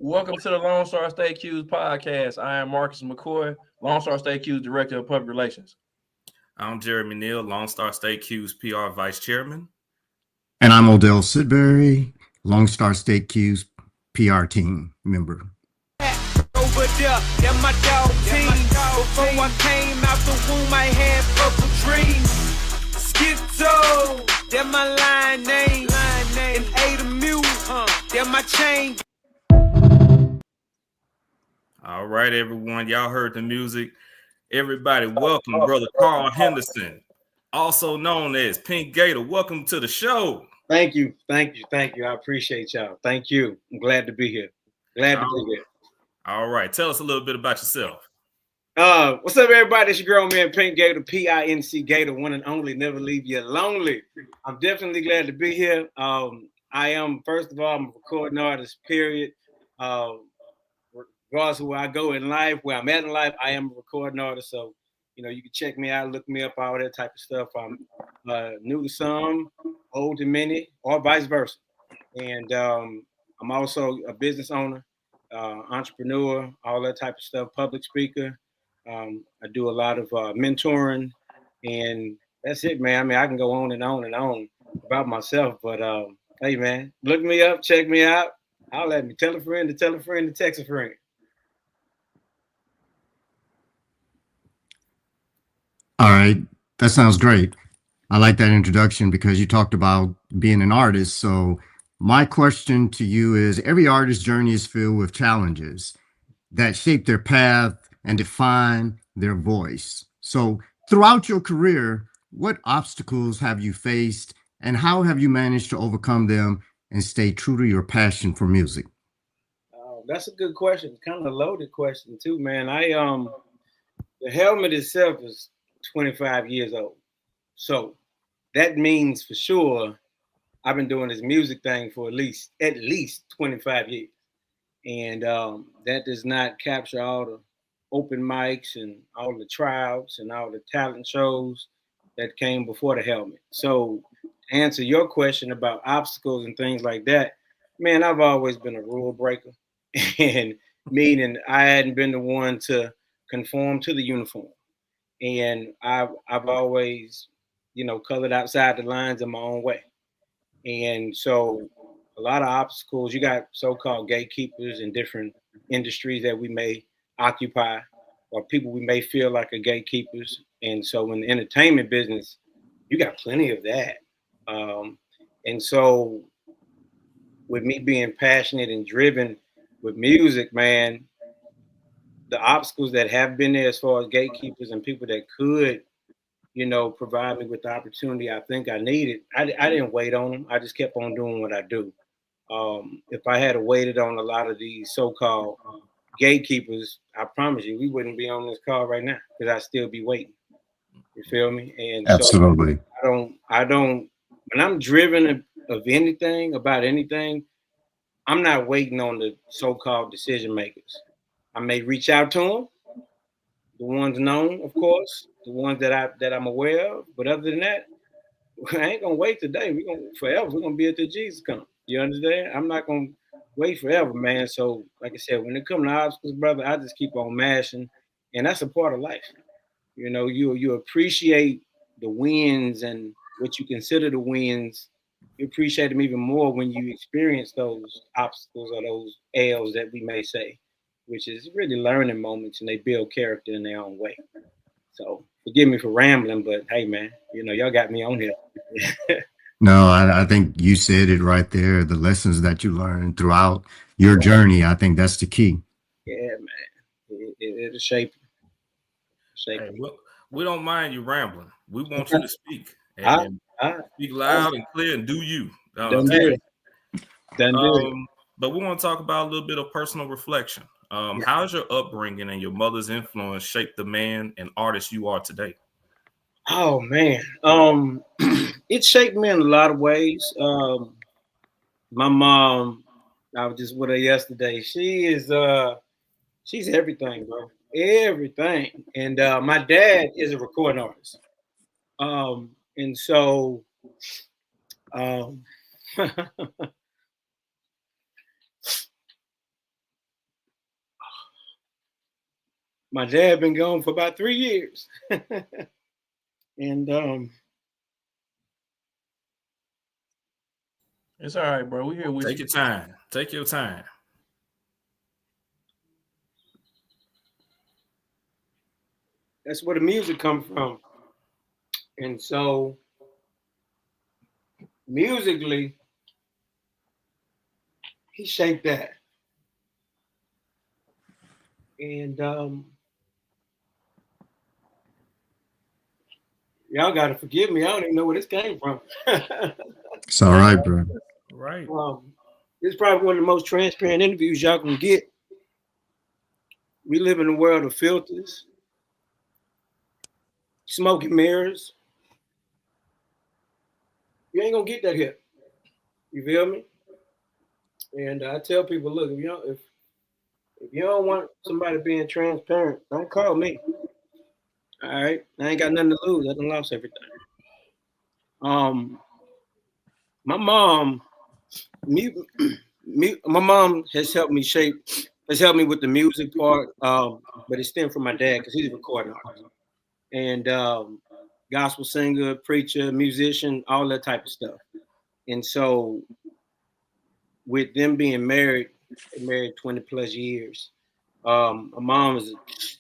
Welcome to the Lone Star State Q's podcast. I am Marcus McCoy, Lone Star State Q's Director of Public Relations. I'm Jeremy Neal, Lone Star State Q's PR Vice Chairman. And I'm Odell Sidbury, Lone Star State Q's PR team member. Over there, they're my dog team. Before I came out the womb, I had purple dreams. Schizo, they're my line name. And Ada Muse, they're my chain. All right, everyone. Y'all heard the music. Everybody, welcome Brother Carl Henderson, also known as Pink Gator. Welcome to the show. Thank you. I appreciate y'all. Thank you. I'm glad to be here. Glad to be here. All right. Tell us a little bit about yourself. What's up, everybody? It's your girl, man, Pink Gator, P-I-N-C Gator, one and only, never leave you lonely. I'm definitely glad to be here. I am, first of all, I'm a recording artist, period. Regardless of where I go in life, where I'm at in life, I am a recording artist. So, you can check me out, look me up, all that type of stuff. I'm new to some, old to many, or vice versa. And I'm also a business owner, entrepreneur, all that type of stuff, public speaker. I do a lot of mentoring, and that's it, man. I mean, I can go on and on and on about myself, but hey, man, look me up, check me out. I'll let me tell a friend to tell a friend to text a friend. All right, that sounds great. I like that introduction because you talked about being an artist. So my question to you is, every artist's journey is filled with challenges that shape their path and define their voice. So throughout your career, what obstacles have you faced and how have you managed to overcome them and stay true to your passion for music? That's a good question. Kind of a loaded question too, man. The helmet itself is 25 years old. So that means for sure I've been doing this music thing for at least 25 years. And that does not capture all the open mics and all the tryouts and all the talent shows that came before the helmet. So to answer your question about obstacles and things like that, man, I've always been a rule breaker. And meaning I hadn't been the one to conform to the uniform. And I've always, colored outside the lines in my own way. And so a lot of obstacles, you got so-called gatekeepers in different industries that we may occupy, or people we may feel like are gatekeepers. And so in the entertainment business, you got plenty of that. And so with me being passionate and driven with music, man, the obstacles that have been there as far as gatekeepers and people that could, provide me with the opportunity I think I needed, I didn't wait on them. I just kept on doing what I do. If I had waited on a lot of these so-called gatekeepers, I promise you, we wouldn't be on this call right now because I'd still be waiting. You feel me? And Absolutely. So I don't, when I'm driven of anything, about anything, I'm not waiting on the so-called decision makers. I may reach out to them, the ones known, of course, the ones that I'm aware of. But other than that, I ain't gonna wait today. We're gonna forever. We're gonna be until Jesus comes. You understand? I'm not gonna wait forever, man. So, like I said, when it comes to obstacles, brother, I just keep on mashing, and that's a part of life. You appreciate the wins and what you consider the wins. You appreciate them even more when you experience those obstacles or those L's that we may say, which is really learning moments, and they build character in their own way. So forgive me for rambling, but hey, man, y'all got me on here. No, I think you said it right there. The lessons that you learned throughout your journey, I think that's the key. Yeah, man. It'll shape you. Hey, we don't mind you rambling. We want you to speak. And speak loud and clear and do you. Done do it. But we want to talk about a little bit of personal reflection. How's your upbringing and your mother's influence shaped the man and artist you are today? Oh, man. It shaped me in a lot of ways. My mom, I was just with her yesterday. She's everything, bro. Everything. And my dad is a recording artist. And so my dad been gone for about 3 years. And it's all right, bro. We here with Take you. your time. Take your time. that's where the music comes from. And so musically, he shaped that. And y'all gotta forgive me. I don't even know where this came from. It's all right, bro. Right. This is probably one of the most transparent interviews y'all can get. We live in a world of filters, smoke and mirrors. You ain't gonna get that here. You feel me? And I tell people, look, if you don't want somebody being transparent, don't call me. All right, I ain't got nothing to lose. I done lost everything. My mom, my mom has helped me with the music part, but it stemmed from my dad because he's a recording artist and gospel singer, preacher, musician, all that type of stuff. And so, with them being married 20 plus years, my mom was,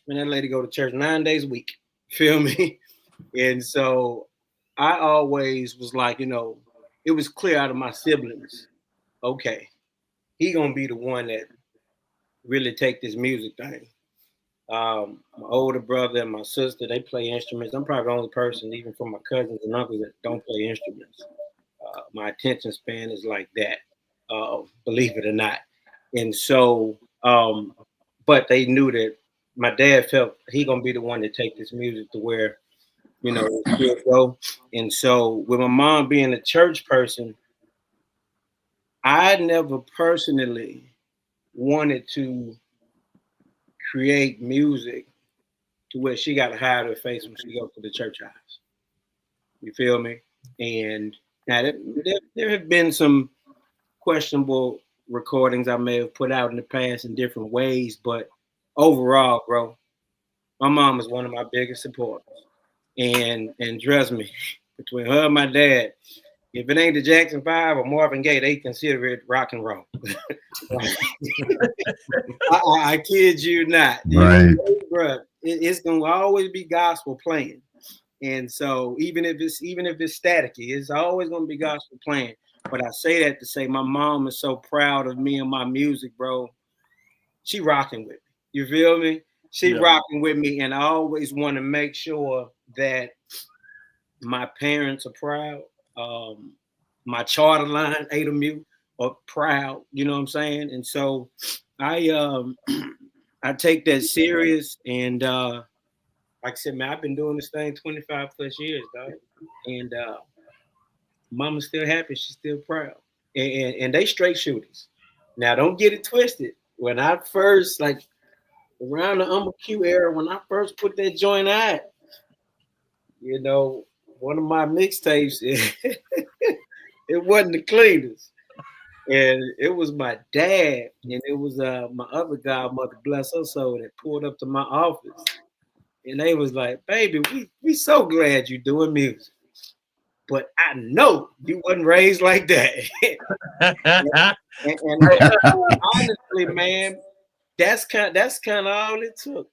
when that lady go to church 9 days a week. Feel me? And so I always was like, it was clear out of my siblings, okay, he gonna be the one that really take this music thing. My older brother and my sister, they play instruments. I'm probably the only person, even from my cousins and uncles, that don't play instruments. My attention span is like that, believe it or not. And so, but they knew that my dad felt he gonna be the one to take this music to where, it should go. And so, with my mom being a church person, I never personally wanted to create music to where she got to hide her face when she goes to the church house. You feel me? And now there have been some questionable recordings I may have put out in the past in different ways, but overall, bro, my mom is one of my biggest supporters. And trust me, between her and my dad, if it ain't the Jackson 5 or Marvin Gaye, they consider it rock and roll. I kid you not. Right. Bro, it's gonna always be gospel playing. And so even if it's staticky, it's always gonna be gospel playing. But I say that to say my mom is so proud of me and my music, bro. She rocking with me. You feel me? She rocking with me, and I always want to make sure that my parents are proud. My charter line, AMU, are proud. You know what I'm saying? And so I take that serious. And like I said, man, I've been doing this thing 25 plus years, dog. And mama's still happy. She's still proud. And they straight shooters. Now, don't get it twisted. When I first, around the Q era, when I first put that joint out, one of my mixtapes, it wasn't the cleanest. And it was my dad, and it was my other godmother, bless her soul, that pulled up to my office. And they was like, baby, we so glad you're doing music. But I know you wasn't raised like that. and honestly, man, that's kind of all it took.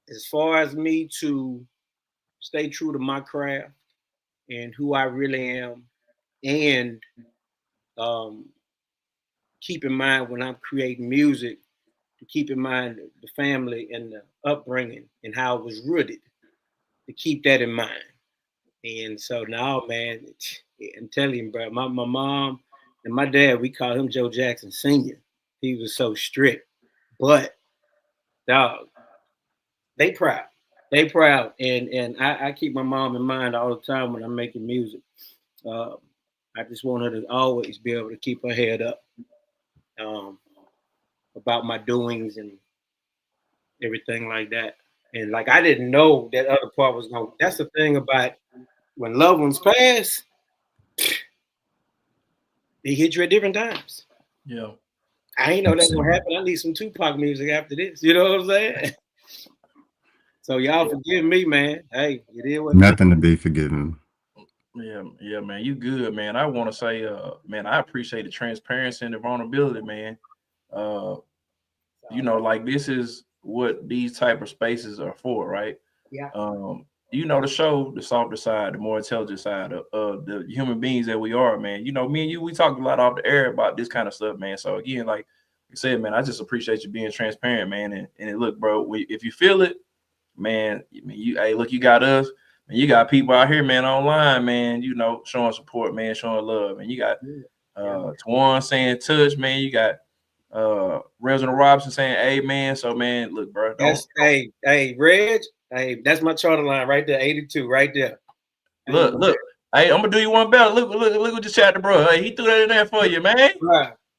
As far as me to stay true to my craft and who I really am, and keep in mind when I'm creating music, to keep in mind the family and the upbringing and how it was rooted, to keep that in mind. And so now, man, I'm telling you, bro, my mom and my dad, we call him Joe Jackson Sr. He was so strict, but dog, they proud. They proud, and I keep my mom in mind all the time when I'm making music. I just want her to always be able to keep her head up about my doings and everything like that. And I didn't know that other part was going. That's the thing about when loved ones pass, they hit you at different times. Yeah. I ain't know that's gonna happen. I need some Tupac music after this. You know what I'm saying? So y'all forgive me, man. Hey, it is what Nothing to be forgiven. Yeah, man, you good, man. I want to say, man, I appreciate the transparency and the vulnerability, man. Like this is what these type of spaces are for, right? Yeah. The show the softer side, the more intelligent side of the human beings that we are, man. Me and you, we talk a lot off the air about this kind of stuff, man. So again, like I said, man, I just appreciate you being transparent, man. And look, bro, if you feel it, man, hey, look, you got us. And you got people out here, man, online, man, showing support, man, showing love. And you got Twan saying touch, man. You got Reginald Robinson saying amen. So, man, look, bro. Hey, Reg. Hey, that's my charter line right there, 82, right there. Look. Hey, I'm gonna do you one better. Look what just chatted, bro. Hey, he threw that in there for you, man.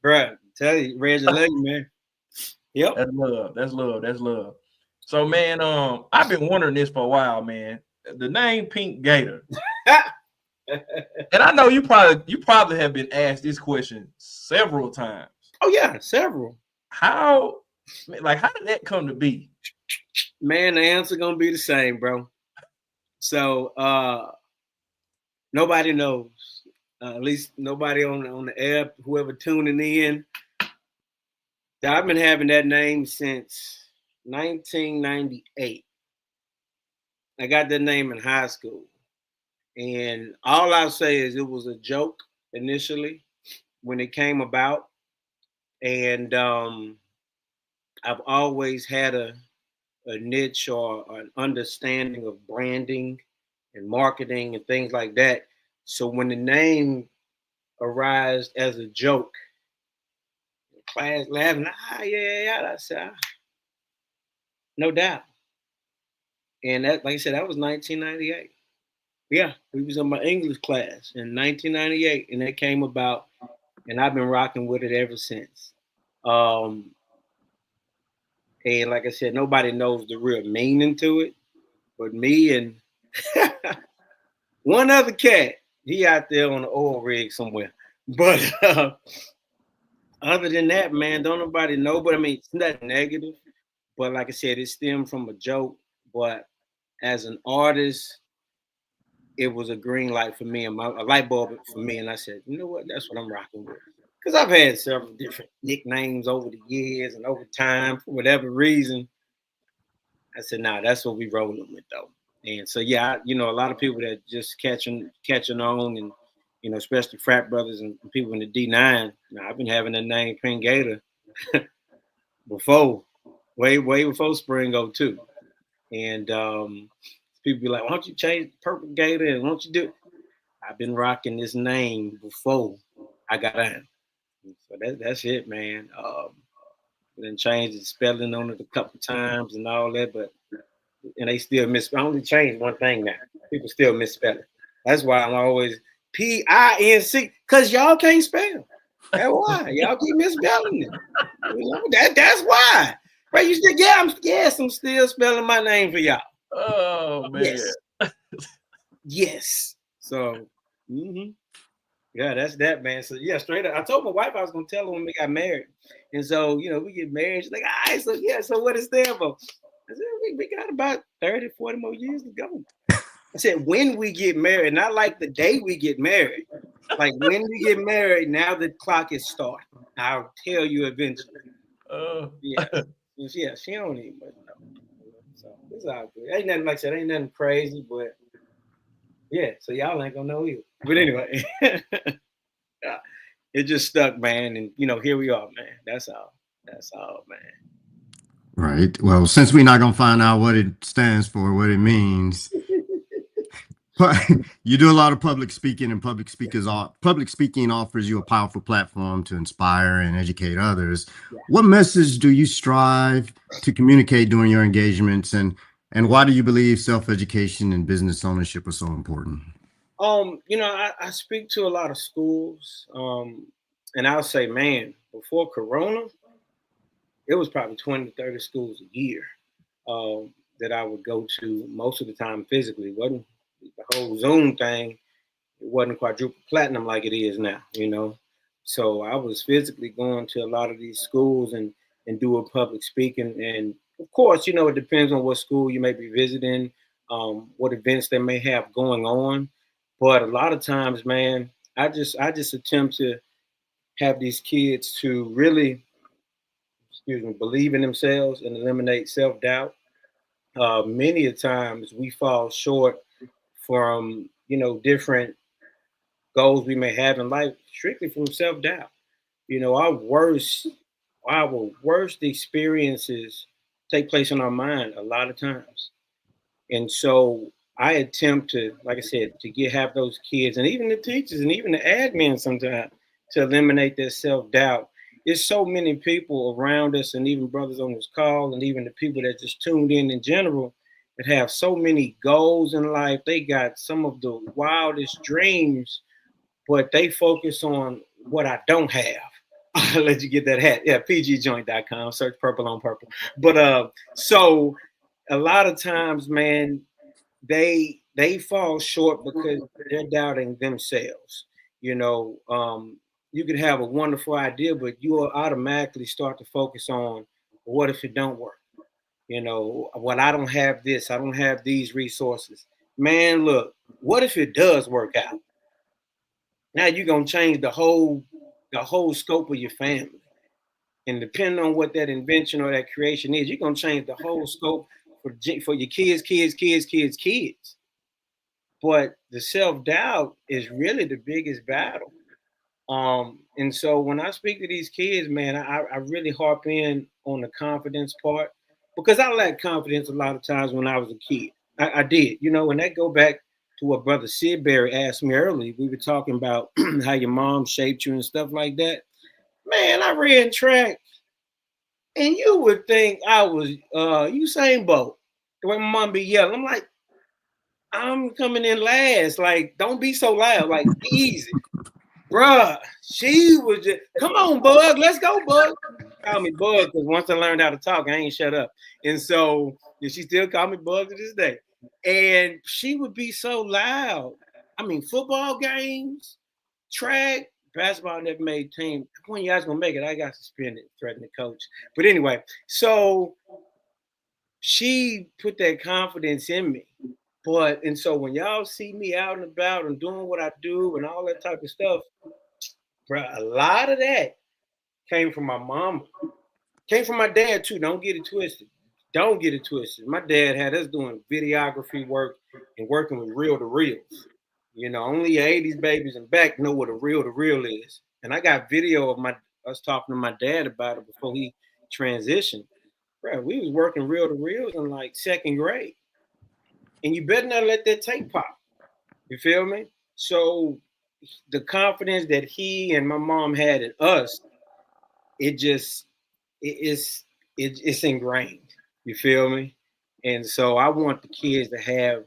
Bruh. Tell you, Reg, I love you, man. Yep. That's love. So, man, I've been wondering this for a while, man. The name Pink Gator. And I know you probably have been asked this question several times. Oh yeah, several. How did that come to be? Man, the answer gonna be the same, bro. So nobody knows. At least nobody on the app, whoever tuning in. I've been having that name since 1998. I got that name in high school. And all I'll say is it was a joke initially when it came about. And I've always had a niche or an understanding of branding and marketing and things like that. So when the name arose as a joke, class laughing, I said, no doubt. And that, like I said, that was 1998. Yeah, we was in my English class in 1998, and that came about, and I've been rocking with it ever since. And like I said, nobody knows the real meaning to it, but me and one other cat. He out there on the oil rig somewhere. But other than that, man, don't nobody know. But I mean, it's not negative. But like I said, it stemmed from a joke. But as an artist, it was a green light for me and a light bulb for me. And I said, you know what? That's what I'm rocking with. Because I've had several different nicknames over the years and over time for whatever reason. I said, nah, that's what we rolling with though. And so, yeah, a lot of people that just catching on and, especially frat brothers and people in the D9. I've been having the name Pink Gator before, way before Spring 02. And people be like, why don't you change Purple Gator and why don't you do it? I've been rocking this name before I got on. So that's it, man. Then changed the spelling on it a couple times and all that, and they still I only changed one thing now. People still misspell it. That's why I'm always Pinc, because y'all can't spell. That's why. Y'all keep misspelling it. That's why. Right? You still, I'm still spelling my name for y'all. Oh man. Yes. So yeah, that's that, man. So yeah, straight up. I told my wife I was gonna tell her when we got married. And so, we get married. She's like, all right, so what is there for? I said, we got about 30, 40 more years to go. I said, when we get married, not like the day we get married. Like when we get married, now the clock is starting. I'll tell you eventually. Yeah, she don't even know. So it's all good. Ain't nothing like I said, ain't nothing crazy, but yeah, so y'all ain't gonna know either. But anyway, it just stuck, man. And here we are, man. That's all, man. Right. Well, since we're not gonna find out what it stands for, what it means, but you do a lot of public speaking, and public speaking offers you a powerful platform to inspire and educate others. Yeah. What message do you strive to communicate during your engagements, and why do you believe self-education and business ownership are so important? I speak to a lot of schools, and I'll say, man, before Corona, it was probably 20 to 30 schools a year that I would go to most of the time physically. It wasn't the whole Zoom thing. It wasn't quadruple platinum like it is now, So I was physically going to a lot of these schools and doing public speaking and Of course, you know, it depends on what school you may be visiting, what events they may have going on. But a lot of times, man, I just attempt to have these kids to really, excuse me, believe in themselves and eliminate self-doubt. Many a times we fall short from, you know, different goals we may have in life strictly from self-doubt. You know, our worst experiences take place in our mind a lot of times. And so I attempt to, like I said, to get have those kids and even the teachers and even the admin sometimes to eliminate their self-doubt. There's so many people around us and even brothers on this call and even the people that just tuned in general that have so many goals in life. They got some of the wildest dreams, but they focus on what I don't have. I'll let you get that hat. Yeah, pgjoint.com. Search purple on purple. But so a lot of times, man, they fall short because they're doubting themselves. You know, you could have a wonderful idea, but you will automatically start to focus on what if it don't work? You know, well, I don't have this, I don't have these resources. Man, look, what if it does work out? Now you're gonna change the whole scope of your family. And depending on what that invention or that creation is, you're gonna change the whole scope for your kids. But the self-doubt is really the biggest battle. And so when I speak to these kids, man, I really harp in on the confidence part because I lacked confidence a lot of times when I was a kid. I did, you know, and that go back to what Brother Sid Berry asked me earlier. We were talking about how your mom shaped you and stuff like that. Man, I ran track, and you would think I was Usain Bolt. The way my mom be yelling, I'm like, I'm coming in last. Like, don't be so loud. Like, easy. Bruh, she was just, come on, Bug, let's go, Bug. Call me Bug because once I learned how to talk, I ain't shut up. And so she still call me Bug to this day. And she would be so loud. I mean, football games, track, basketball never made team. When you guys gonna make it, I got suspended, threatened the coach. But anyway, so she put that confidence in me. And so when y'all see me out and about and doing what I do and all that type of stuff, bro, a lot of that came from my mama. Came from my dad too. Don't get it twisted. Don't get it twisted. My dad had us doing videography work and working with reel to reels. You know, only your 80s babies and back know what a reel to reel is. And I got video of us talking to my dad about it before he transitioned. Bro, we was working reel to reels in like second grade. And you better not let that tape pop. You feel me? So the confidence that he and my mom had in us, it's ingrained. You feel me? And so I want the kids to have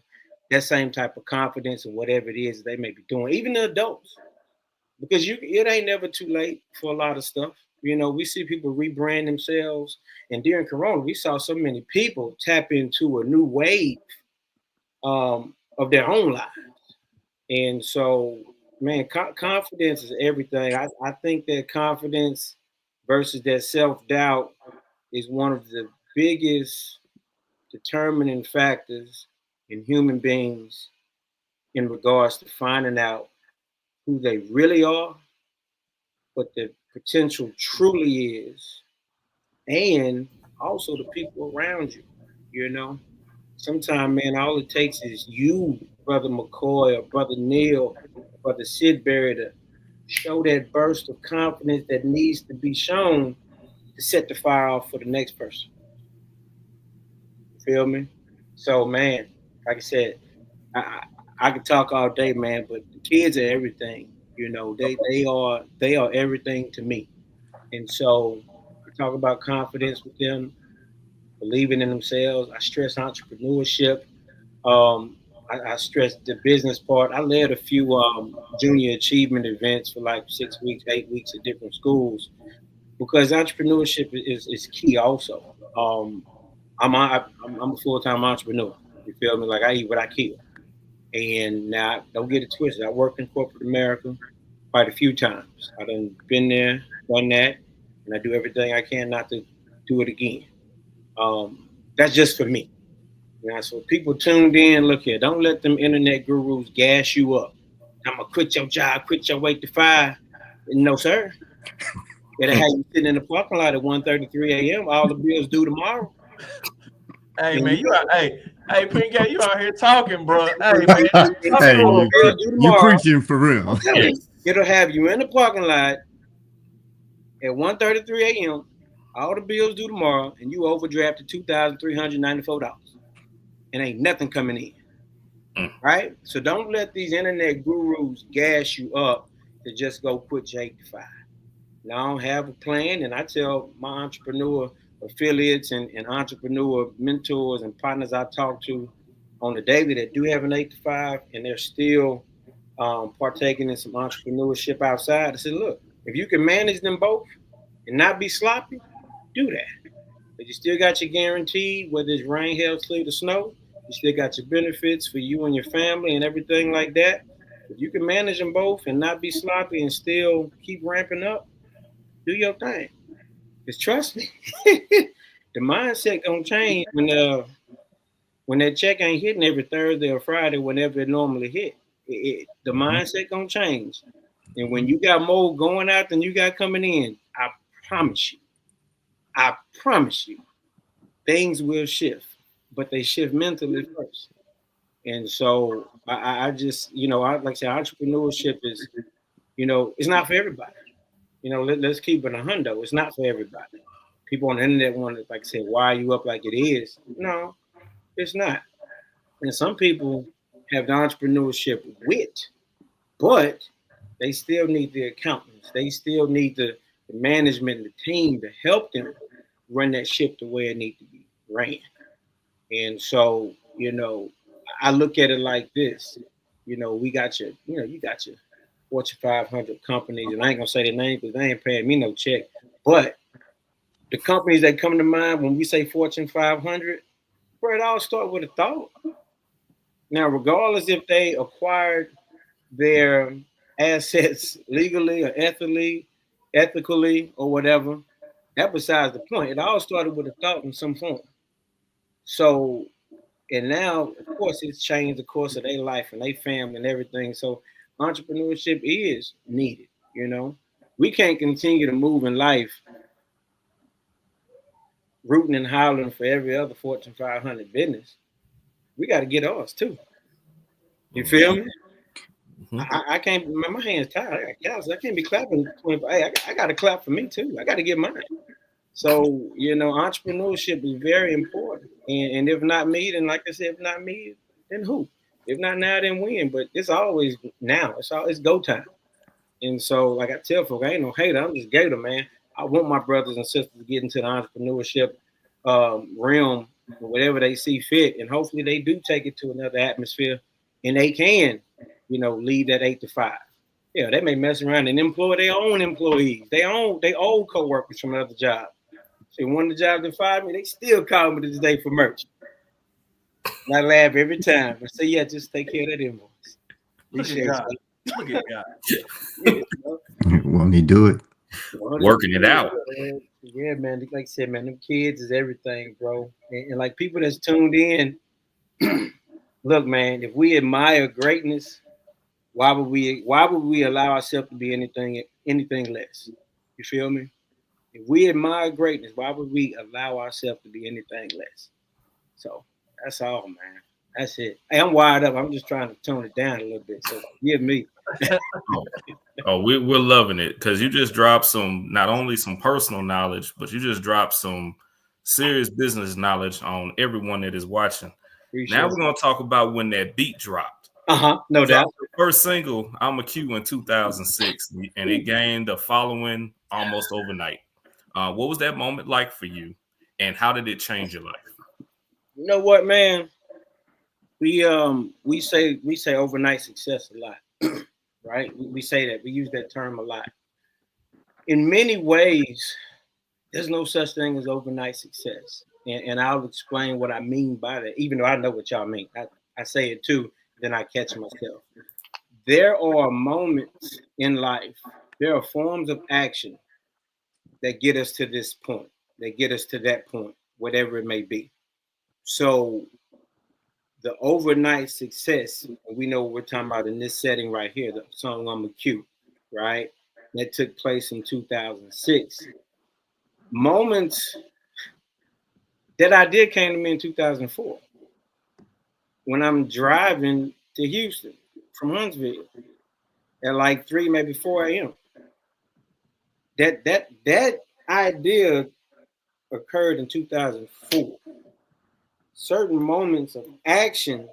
that same type of confidence in whatever it is they may be doing, even the adults, because it ain't never too late for a lot of stuff. You know, we see people rebrand themselves, and during Corona, we saw so many people tap into a new wave of their own lives. And so, man, confidence is everything. I think that confidence versus that self-doubt is one of the biggest determining factors in human beings in regards to finding out who they really are, what their potential truly is, and also the people around you, you know? Sometimes, man, all it takes is you, Brother McCoy or Brother Neil, or Brother Sidbury, to show that burst of confidence that needs to be shown to set the fire off for the next person. You feel me? So, man, like I said, I could talk all day, man, but the kids are everything. You know, they are everything to me. And so I talk about confidence with them, believing in themselves. I stress entrepreneurship. I stress the business part. I led a few junior achievement events for like 6 weeks, 8 weeks at different schools because entrepreneurship is key also. I'm a full-time entrepreneur. You feel me? Like I eat what I kill. And now don't get it twisted. I worked in corporate America quite a few times. I done been there, done that, and I do everything I can not to do it again. That's just for me. Now, so people tuned in, look here, don't let them internet gurus gas you up. I'm gonna quit your job, quit your 8 to 5. No, sir. It'll have you sitting in the parking lot at 1:33 a.m. All the bills due tomorrow. Hey And man, you out, hey, Pink Gator, you out here talking, bro. Hey man, Hey, all the bills due you tomorrow. preaching for real. Yes. It'll have you in the parking lot at 1:33 a.m. All the bills due tomorrow, and you overdrafted $2,394, and ain't nothing coming in. Right? So don't let these internet gurus gas you up to just go quit your 8 to 5. Now I have a plan, and I tell my entrepreneur affiliates and entrepreneur mentors and partners I talk to on the daily that do have an 8 to 5, and they're still partaking in some entrepreneurship outside. I said, look, if you can manage them both and not be sloppy, do that. But you still got your guarantee, whether it's rain, hail, sleet, or snow. You still got your benefits for you and your family and everything like that. If you can manage them both and not be sloppy and still keep ramping up, do your thing. Just trust me. The mindset gonna change when that check ain't hitting every Thursday or Friday, whenever it normally hit. The mindset gonna change. And when you got more going out than you got coming in, I promise you, things will shift, but they shift mentally first. And so I just, like I said, entrepreneurship is, it's not for everybody. Let's keep it a hundo. It's not for everybody. People on the internet want to, like, say, why are you up like it is? No, it's not. And some people have the entrepreneurship wit, but they still need the accountants. They still need the management and the team to help them run that ship the way it needs to be ran. And so, I look at it like this. We got you got your Fortune 500 companies, and I ain't gonna say the name because they ain't paying me no check. But the companies that come to mind when we say Fortune 500, bro, it all starts with a thought. Now, regardless if they acquired their assets legally or ethically or whatever, that besides the point. It all started with a thought in some form. So, and now, of course, it's changed the course of their life and their family and everything. So entrepreneurship is needed, We can't continue to move in life rooting and howling for every other Fortune 500 business. We got to get ours too. You feel me? I can't, my hand's tired. I can't be clapping. Hey, I got to clap for me too. I got to get mine. So, entrepreneurship is very important. And if not me, then like I said, if not me, then who? If not now, then when? But it's always now. It's go time. And so, like I tell folks, I ain't no hater. I'm just Gator, man. I want my brothers and sisters to get into the entrepreneurship realm, whatever they see fit. And hopefully they do take it to another atmosphere and they can, lead that 8 to 5. Yeah, they may mess around and employ their own employees, they old co-workers from another job. See, one of the jobs that fired me, they still call me this day for merch. And I laugh every time. I say, yeah, just take care of that invoice. Look at God. Look at God. Won't he do it? Working it out. Yeah, man. Like I said, man, them kids is everything, bro. And like people that's tuned in, look, man, if we admire greatness, why would we allow ourselves to be anything less? You feel me? If we admire greatness, why would we allow ourselves to be anything less? So that's all, man. That's it. Hey, I'm wired up. I'm just trying to tone it down a little bit. So give me. We're loving it because you just dropped not only some personal knowledge, but you just dropped some serious business knowledge on everyone that is watching. Now we're going to talk about when that beat dropped. No doubt. The first single, I'm a Q, in 2006, and it gained a following almost overnight. What was that moment like for you, and how did it change your life? You know what, man? We say overnight success a lot, right? We say that. We use that term a lot. In many ways, there's no such thing as overnight success, and I'll explain what I mean by that. Even though I know what y'all mean, I say it too. Then I catch myself. There are moments in life. There are forms of action that get us to this point. That get us to that point. whatever it may be. So the overnight success, and we know what we're talking about in this setting right here, the song I'm a Q, right? That took place in 2006. Moments, that idea came to me in 2004 when I'm driving to Houston from Huntsville at like 3, maybe 4 a.m. That idea occurred in 2004. Certain moments of action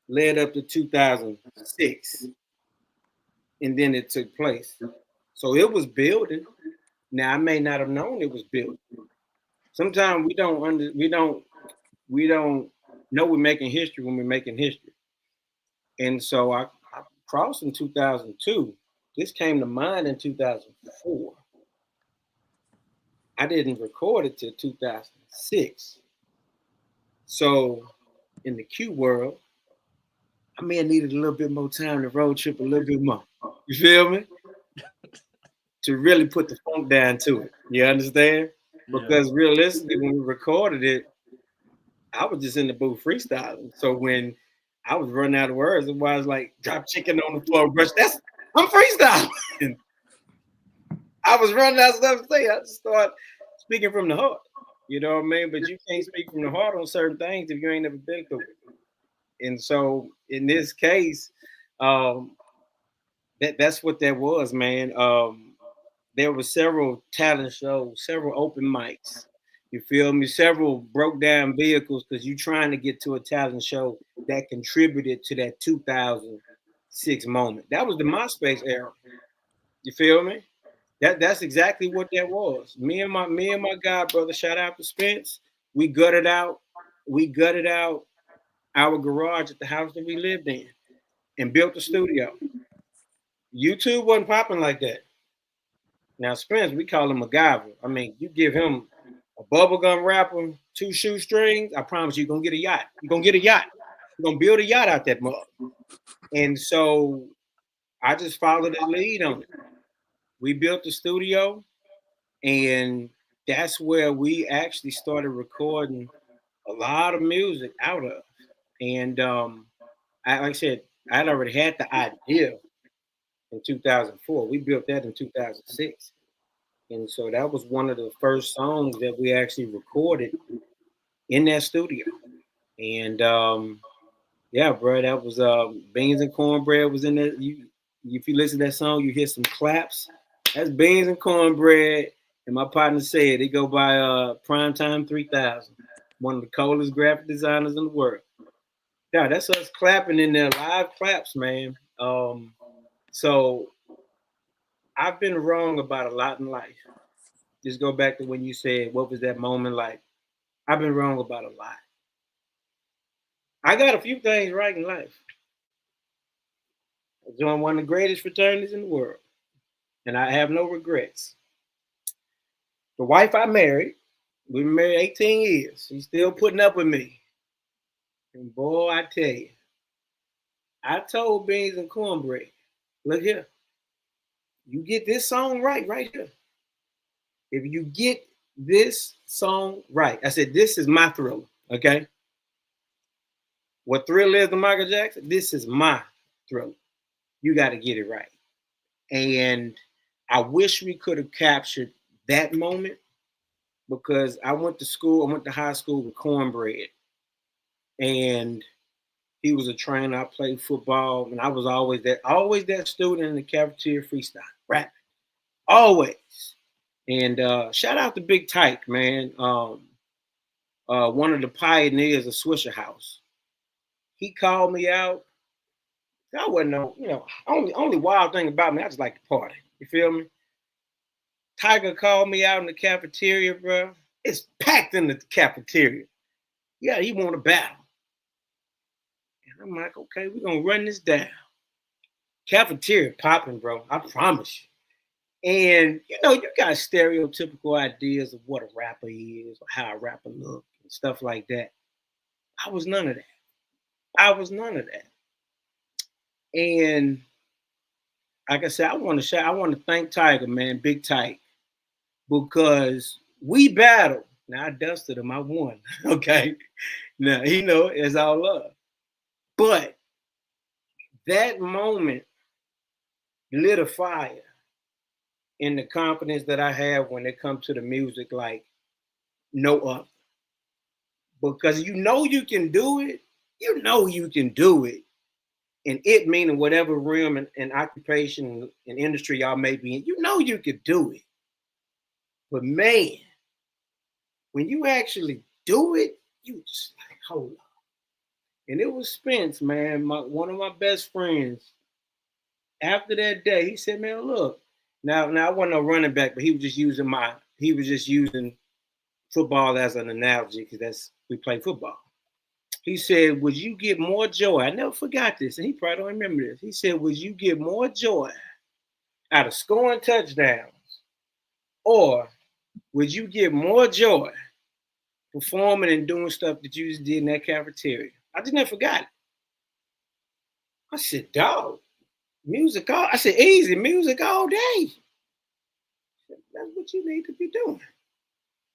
led up to 2006, and then it took place. So it was building. Now I may not have known it was building. Sometimes we don't know we're making history when we're making history. And so I crossed in 2002. This came to mind in 2004. I didn't record it till 2006. So in the Q world, I may have needed a little bit more time to road trip a little bit more. You feel me? To really put the funk down to it. You understand? Because realistically, when we recorded it, I was just in the booth freestyling. So when I was running out of words, it was like drop chicken on the floor, brush. I'm freestyling. I was running out of stuff to say. I just started speaking from the heart. You know what I mean? But you can't speak from the heart on certain things if you ain't never been through it. And so in this case, that's what that was, man. There were several talent shows, several open mics. You feel me? Several broke down vehicles because you're trying to get to a talent show that contributed to that 2006 moment. That was the MySpace era. You feel me? That's exactly what that was. Me and my god brother, shout out to Spence. We gutted out our garage at the house that we lived in and built a studio. YouTube wasn't popping like that. Now Spence, we call him MacGyver. I mean, you give him a bubblegum wrapper, 2 shoestrings, I promise you're gonna get a yacht. You're gonna get a yacht. You're gonna build a yacht out that mug. And so I just followed his lead on it. We built the studio, and that's where we actually started recording a lot of music out of. And like I said, I'd already had the idea in 2004. We built that in 2006. And so that was one of the first songs that we actually recorded in that studio. And yeah, bro, that was Beans and Cornbread was in there. If you listen to that song, you hear some claps. That's Beans and Cornbread. And my partner said they go by Primetime 3000, one of the coldest graphic designers in the world. Yeah, that's us clapping in there, live claps, man. So I've been wrong about a lot in life. Just go back to when you said, what was that moment like? I've been wrong about a lot. I got a few things right in life. I joined one of the greatest fraternities in the world, and I have no regrets. The wife I married, we've been married 18 years. She's still putting up with me. And boy, I tell you, I told Beans and Cornbread, look here, you get this song right here. If you get this song right, I said, this is my Thriller, okay? What Thriller is to Michael Jackson, this is my Thriller. You got to get it right. And I wish we could have captured that moment, because I went to high school with Cornbread, and he was a trainer. I played football, and I was always that student in the cafeteria freestyle, rapping, always. And shout out to Big Tyke, man. One of the pioneers of Swisher House. He called me out. I wasn't only wild thing about me, I just like to party. You feel me? Tiger called me out in the cafeteria, bro. It's packed in the cafeteria. Yeah, he want to battle. And I'm like, okay, we're going to run this down. Cafeteria popping, bro. I promise you. And, you got stereotypical ideas of what a rapper is or how a rapper looks and stuff like that. I was none of that. And like I said, I want to thank Tiger, man, Big Tyke, because we battled Now I dusted him. I won. Okay. Now he know it's all love. But that moment lit a fire in the confidence that I have when it comes to the music, like no other. Because you know you can do it. You know you can do it. And it meaning whatever realm and occupation and industry y'all may be in, you know you could do it. But man, when you actually do it, you just like, hold on. And it was Spence, man, one of my best friends. After that day, he said, man, look, now I wasn't a running back, but he was just using football as an analogy because we play football. He said, would you get more joy? I never forgot this, and he probably don't remember this. He said, would you get more joy out of scoring touchdowns, or would you get more joy performing and doing stuff that you just did in that cafeteria? I just never forgot it. I said, dog, music all, I said, easy, music all day. That's what you need to be doing.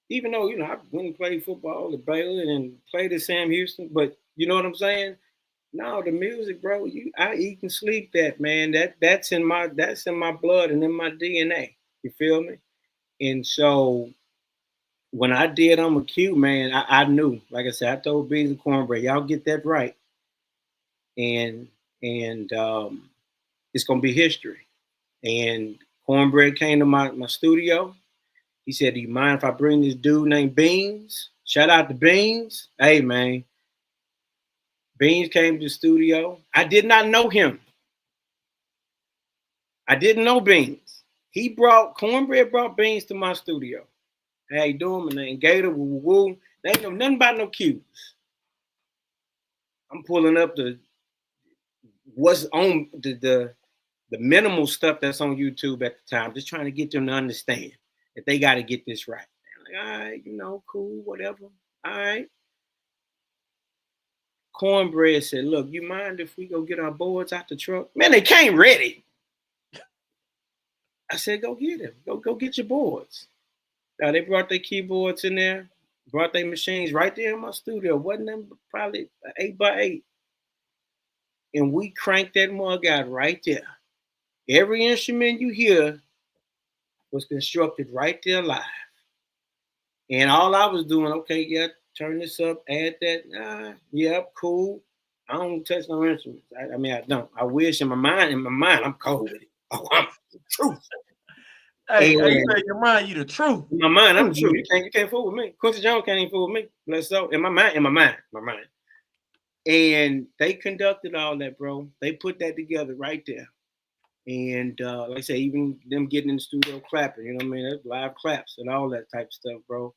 Even though, you know, I went and played football at Baylor and played at Sam Houston, but you know what I'm saying? No, the music, bro, I eat and sleep that, man. That's in my blood and in my DNA. You feel me? And so when I did I'm a Q, man, I knew, like I said, I told Beans and Cornbread, y'all get that right. And it's gonna be history. And Cornbread came to my studio. He said, do you mind if I bring this dude named Beans? Shout out to Beans. Hey, man. Beans came to the studio. I did not know him. I didn't know Beans. Cornbread brought Beans to my studio. How you doing? My name Gator, woo, woo. They ain't know nothing about no cues. I'm pulling up what's on the minimal stuff that's on YouTube at the time, just trying to get them to understand that they got to get this right. They're like, all right, you know, cool, whatever. All right. Cornbread said, look, you mind if we go get our boards out the truck? Man, they came ready. I said, go get them. Go get your boards. Now, they brought their keyboards in there, brought their machines right there in my studio. Wasn't them probably 8x8. And we cranked that mug out right there. Every instrument you hear was constructed right there live. And all I was doing, okay, yeah, turn this up, add that. Yep, cool. I don't touch no instruments. I mean, I don't. I wish in my mind, I'm cold with it. Oh, I'm the truth. Hey, you say your mind, you the truth. In my mind, I'm the truth. You can't fool with me. Quincy Jones can't even fool with me. Let's go. In my mind. And they conducted all that, bro. They put that together right there. And like I say, even them getting in the studio clapping, you know what I mean? There's live claps and all that type of stuff, bro.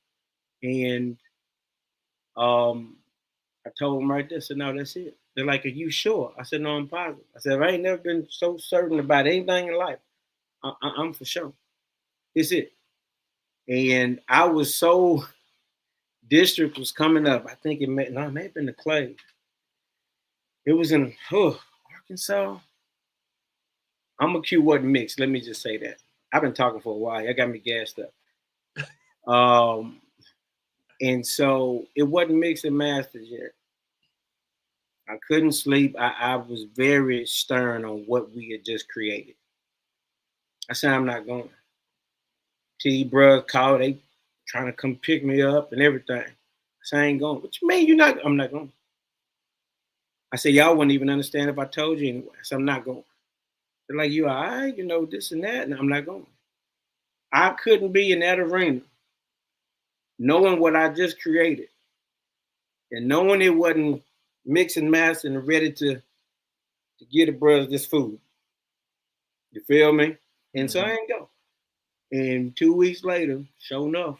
And I told them right there, I said, no, that's it. They're like, are you sure? I said, no, I'm positive. I said, I ain't never been so certain about anything in life. I'm for sure. It's it. And I was so, district was coming up. I think it may have been the Clay. It was in Arkansas. I'm a Q wasn't mixed. Let me just say that. I've been talking for a while. I got me gassed up. And so it wasn't mixed and mastered yet. I couldn't sleep. I was very stern on what we had just created. I said, I'm not going. T bruh called, they trying to come pick me up and everything. I said, I ain't going. What you mean you're not? I'm not going. I said, y'all wouldn't even understand if I told you anyway. I said, I'm not going. They're like, you all right, you know, this and that, and I'm not going. I couldn't be in that arena knowing what I just created and knowing it wasn't mixed and mastered and ready to get the brothers this food. You feel me? And so I ain't go. And 2 weeks later, sure enough,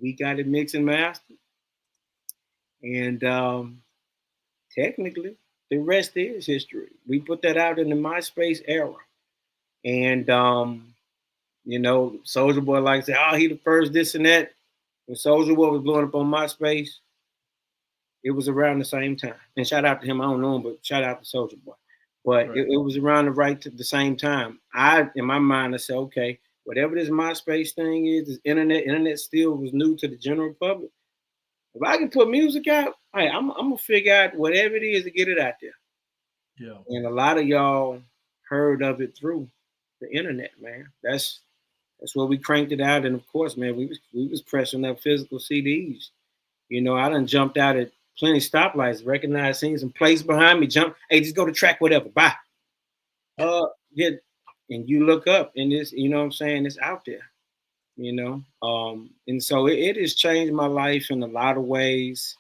we got it mixed and mastered. And technically, the rest is history. We put that out in the MySpace era. And, you know, Soulja Boy like to say, oh, he the first this and that. When Soulja Boy was blowing up on MySpace, it was around the same time. And shout out to him, I don't know him, but shout out to Soulja Boy. But right. it was around the same time. In my mind, I said, okay, whatever this MySpace thing is, this internet still was new to the general public. If I can put music out, hey, I'm gonna figure out whatever it is to get it out there. Yeah. And a lot of y'all heard of it through the internet, man. That's where we cranked it out. And of course, man, we was pressing up physical CDs. You know, I done jumped out at plenty stoplights, recognized, seen some place behind me, jump, hey, just go to track, whatever, bye. Yeah, and you look up and it's, you know what I'm saying, it's out there, you know. And so it has changed my life in a lot of ways.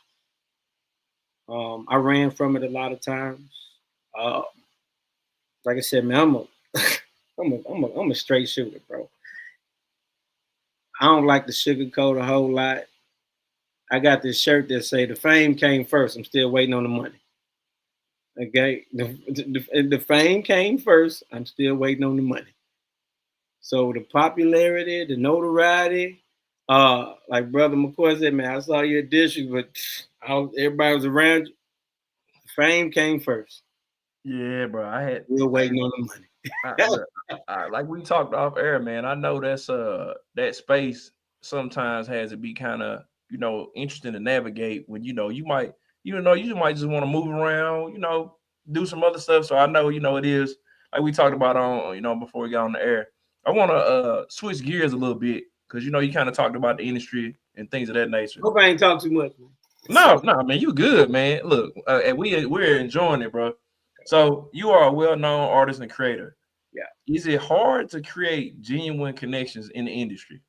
I ran from it a lot of times. Like I said, man, I'm a straight shooter, bro. I don't like to sugarcoat a whole lot. I got this shirt that say the fame came first. I'm still waiting on the money. Okay, the fame came first. I'm still waiting on the money. So the popularity, the notoriety, like Brother McCoy said, man, I saw your district, but everybody was around you. The fame came first. Yeah, bro. I had Still waiting on the money. like we talked off air, man. I know that's that space sometimes has to be kind of, you know, interesting to navigate when, you might just want to move around, do some other stuff. So I know, it is like we talked about on, before we got on the air. I want to switch gears a little bit because, you kind of talked about the industry and things of that nature. Hope I ain't talk too much, man. No, man, you good, man. Look, and we're enjoying it, bro. So you are a well-known artist and creator. Yeah. Is it hard to create genuine connections in the industry?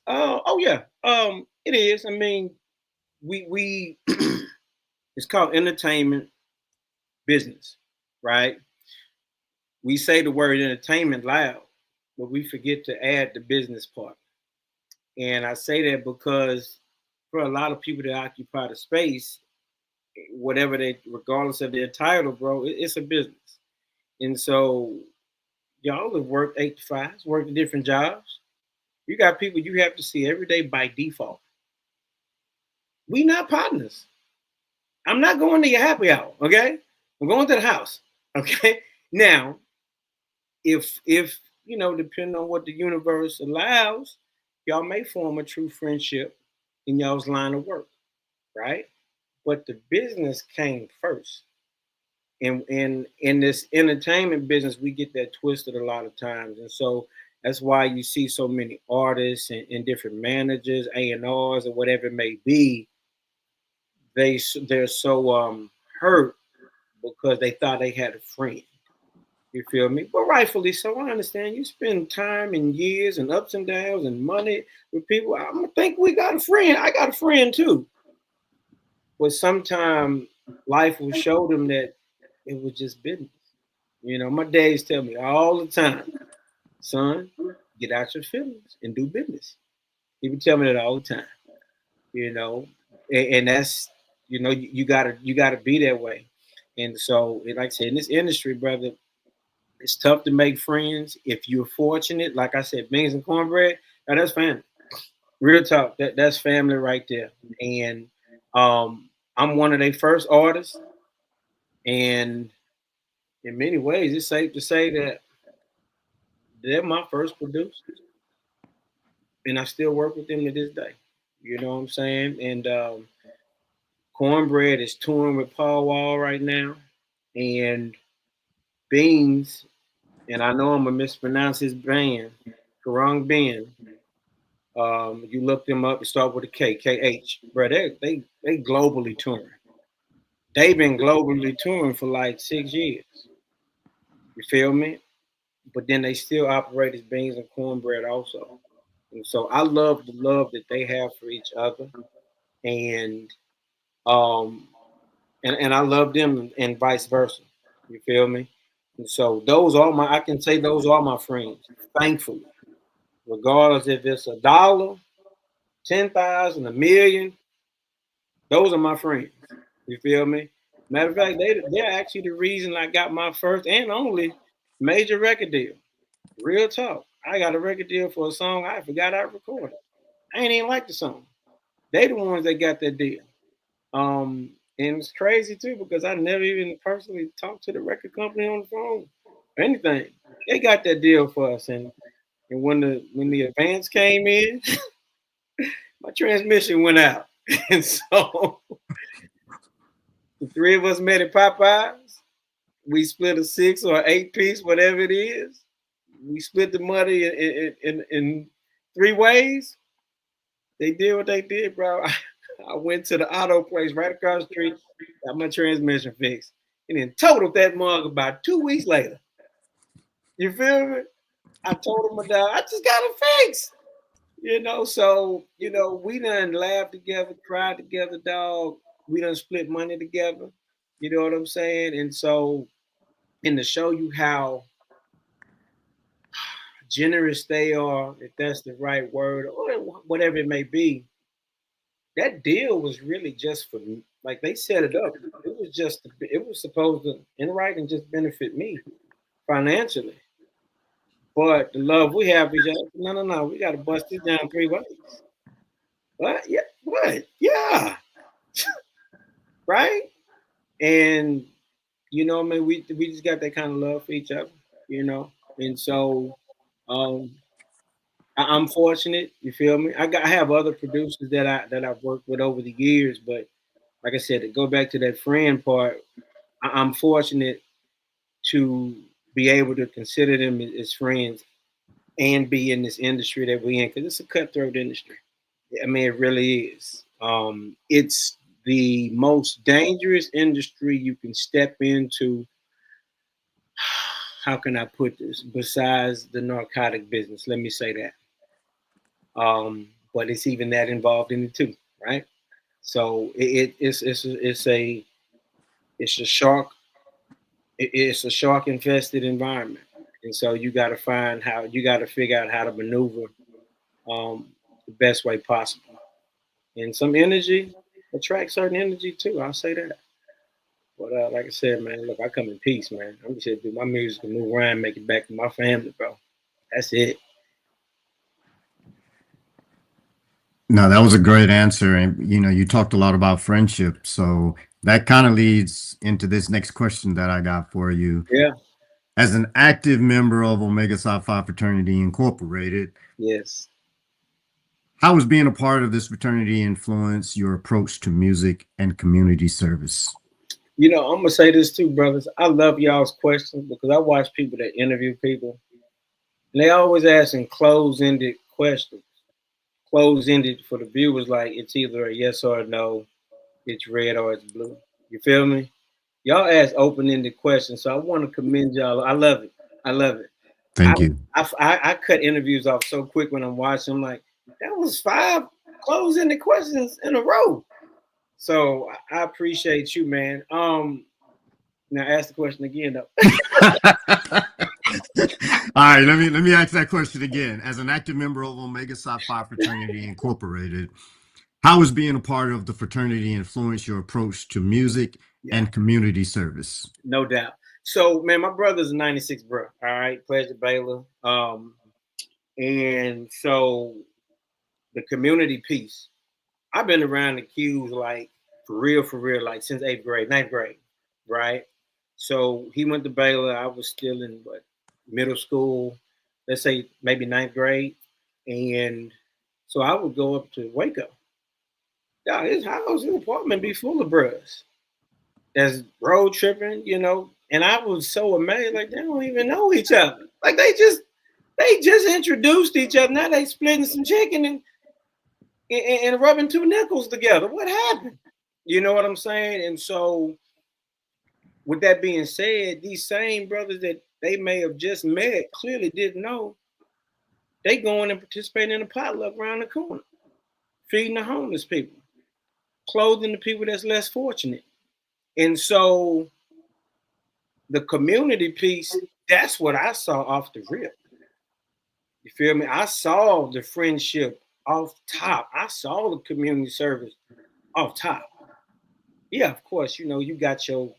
Oh yeah. It is. I mean, we it's called entertainment business, right? We say the word entertainment loud, but we forget to add the business part. And I say that because for a lot of people that occupy the space, whatever they, regardless of their title, bro, it's a business. And so y'all have worked 8 to 5, worked different jobs. You got people you have to see every day by default. We not partners. I'm not going to your happy hour, okay? I'm going to the house, okay? Now, if depending on what the universe allows, y'all may form a true friendship in y'all's line of work, right? But the business came first. And in this entertainment business, we get that twisted a lot of times. And so that's why you see so many artists and different managers, A&Rs, or whatever it may be. They're so hurt because they thought they had a friend. You feel me? But rightfully so. I understand. You spend time and years and ups and downs and money with people. I'm gonna think we got a friend. I got a friend too. But sometimes life will show them that it was just business. You know, my dads tell me all the time, son, get out your feelings and do business. He would tell me that all the time. You know, and that's, you gotta be that way. And so, like I said, in this industry, brother, it's tough to make friends. If you're fortunate, like I said, beans and cornbread, now that's family. Real talk, that's family right there. And I'm one of their first artists, and in many ways, it's safe to say that they're my first producers, and I still work with them to this day. You know what I'm saying? And Cornbread is touring with Paul Wall right now, and Beans, and I know I'm gonna mispronounce his band, Karang Ben. You look them up, it start with a K, KH. Bro, they globally touring. They've been globally touring for like 6 years. You feel me? But then they still operate as Beans and Cornbread also. And so I love the love that they have for each other. And and I love them and vice versa. You feel me? And so I can say those are my friends, thankfully. Regardless if it's $1, 10,000, $1 million, those are my friends. You feel me? Matter of fact, they're actually the reason I got my first and only major record deal. Real talk. I got a record deal for a song I forgot I recorded. I ain't even like the song. They the ones that got that deal. And it's crazy too because I never even personally talked to the record company on the phone or anything. They got that deal for us, and And when the advance came in, my transmission went out. And so the three of us met at Popeyes. We split a 6 or 8 piece, whatever it is. We split the money in 3 ways. They did what they did, bro. I went to the auto place right across the street, got my transmission fixed, and then totaled that mug about 2 weeks later. You feel me? I told him, I just got it fixed. So, we done laughed together, cried together, dog. We done split money together. You know what I'm saying? And so, and to show you how generous they are, if that's the right word, or whatever it may be, that deal was really just for me. Like, they set it up. It was supposed to, in writing, just benefit me financially. But the love we have is no. We got to bust this down 3 ways. What? Yeah. What? Yeah. Right? And, we just got that kind of love for each other, And so I'm fortunate, you feel me? I have other producers that I've worked with over the years, but like I said, to go back to that friend part, I'm fortunate to be able to consider them as friends and be in this industry that we're in, because it's a cutthroat industry. I mean, it really is. It's the most dangerous industry you can step into. How can I put this? Besides the narcotic business, let me say that. But it's even that involved in it too, right? So it's a shark. It's a shark infested environment, and so you got to figure out how to maneuver the best way possible. And some energy attracts certain energy too. I'll say that. But like I said, man, look, I come in peace, man. I'm just here to do my music and move around, make it back to my family, bro. That's it. No, that was a great answer. And, you talked a lot about friendship. So that kind of leads into this next question that I got for you. Yeah. As an active member of Omega Psi Phi Fraternity Incorporated. Yes. How has being a part of this fraternity influenced your approach to music and community service? I'm going to say this too, brothers. I love y'all's questions because I watch people that interview people. And they always asking closed-ended questions. Closed-ended for the viewers, like it's either a yes or a no, it's red or it's blue. You feel me? Y'all ask open-ended questions, so I want to commend y'all. I love it. I love it. Thank you. I cut interviews off so quick when I'm watching. I'm like, that was 5 closed-ended questions in a row. So I appreciate you, man. Now ask the question again, though. All right, let me ask that question again. As an active member of Omega Psi Phi Fraternity Incorporated, how has being a part of the fraternity influenced your approach to music and community service? No doubt. So, man, my brother's a 96 bro. All right, Pleasure Baylor. And so the community piece, I've been around the Q's like for real, like since 8th grade, 9th grade, right? So he went to Baylor. I was still in middle school, let's say maybe 9th grade. And so I would go up to Waco. Yeah, his house, his apartment be full of bros that's road tripping, And I was so amazed, like they don't even know each other. Like they just introduced each other. Now they splitting some chicken and rubbing 2 nickels together. What happened? You know what I'm saying? And so with that being said, these same brothers that they may have just met clearly didn't know. They going and participating in a potluck around the corner, feeding the homeless people, clothing the people that's less fortunate. And so the community piece, that's what I saw off the rip. You feel me? I saw the friendship off top. I saw the community service off top. Yeah, of course, you got your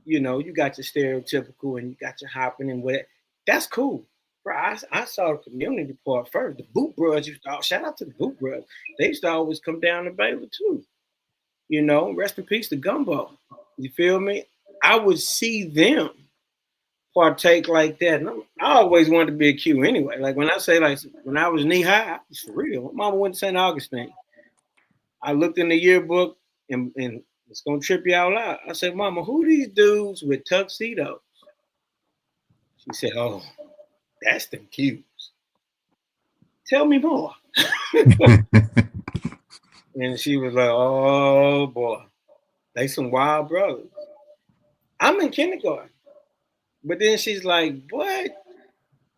stereotypical and you got your hopping and whatever. That's cool. Bro, I saw the community part first. The Boot Bros shout out to the Boot Bros. They used to always come down to Baylor too. Rest in peace to Gumbo. You feel me? I would see them partake like that. And I always wanted to be a Q anyway. Like when I say like when I was knee high, it's for real. My mama went to St. Augustine. I looked in the yearbook and it's gonna trip y'all out. I said, Mama, who these dudes with tuxedos? She said, oh, that's them Qs. Tell me more. And she was like, oh boy, they some wild brothers. I'm in kindergarten. But then she's like, what?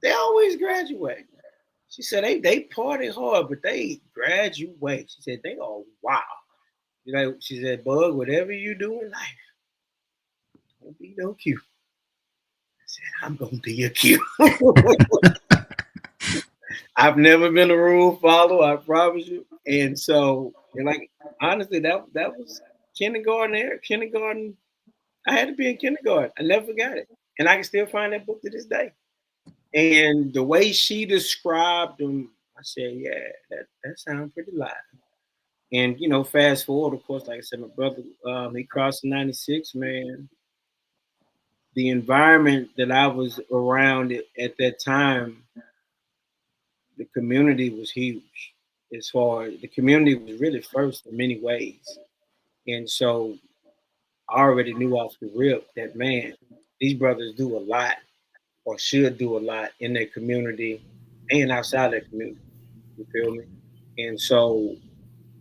They always graduate. She said they party hard, but they graduate. She said they are wild. She said, Bug, whatever you do in life, don't be no Q. I said, I'm gonna be a Q. I've never been a rule follower, I promise you. And so, and like honestly, that was kindergarten era. Kindergarten, I had to be in kindergarten. I never forgot it. And I can still find that book to this day. And the way she described them, I said, yeah, that sounds pretty live. And, you know, fast forward, of course, like I said, my brother, he crossed in 96, man. The environment that I was around at that time, the community was huge. As far as the community was really first in many ways. And so I already knew off the rip that, man, these brothers do a lot or should do a lot in their community and outside their community. You feel me? And so